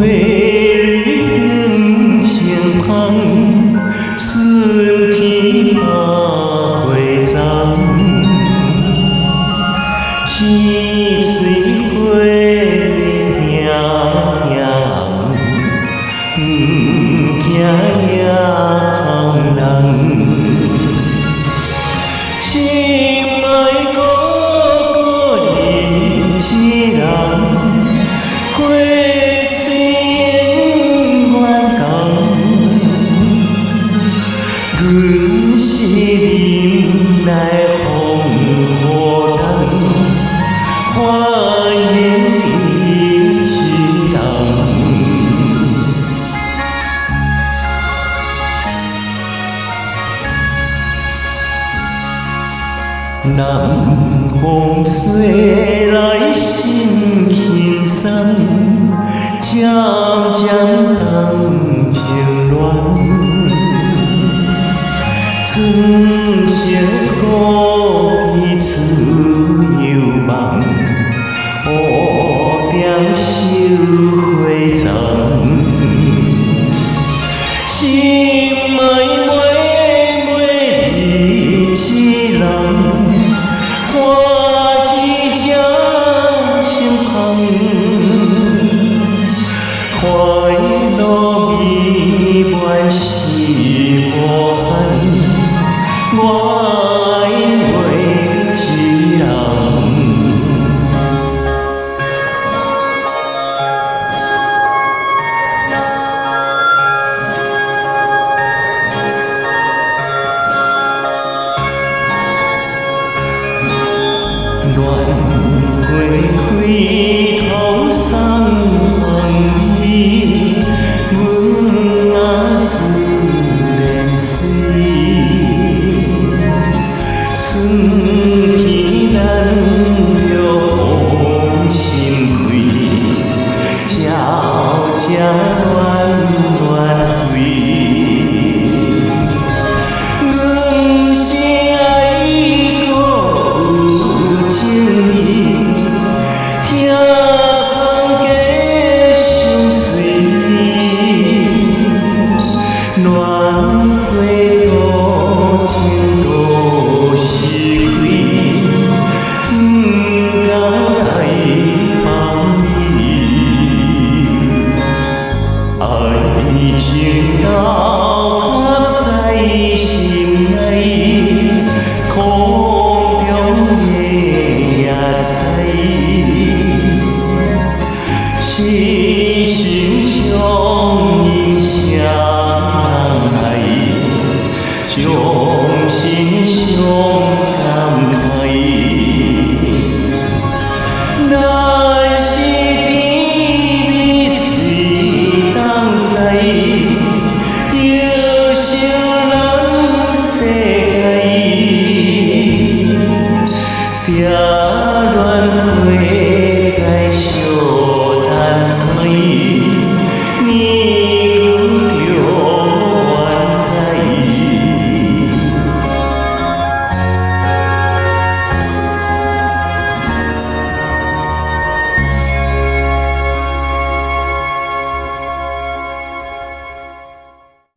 绿灯前旁，春天把花丛，青翠花飘扬，不惊夜空人。心爱孤孤一人，花虽远讲，阮是林内风雨灯，欢迎一人。南风吹来心轻松，渐渐动情乱。春色可以自由梦，乌点收花丛。心爱妹妹你一人。花期将相逢，快乐美满是无限，我爱每一人。暖花开头送风雨，阮啊自然水。春天咱着风心开，悄悄暖暖飞。阮是爱暖花多情多是鬼，不敢放你。爱情到在心内，空中夜彩，心心相印相爱，将心相感慨。咱是甜蜜随东西，有心。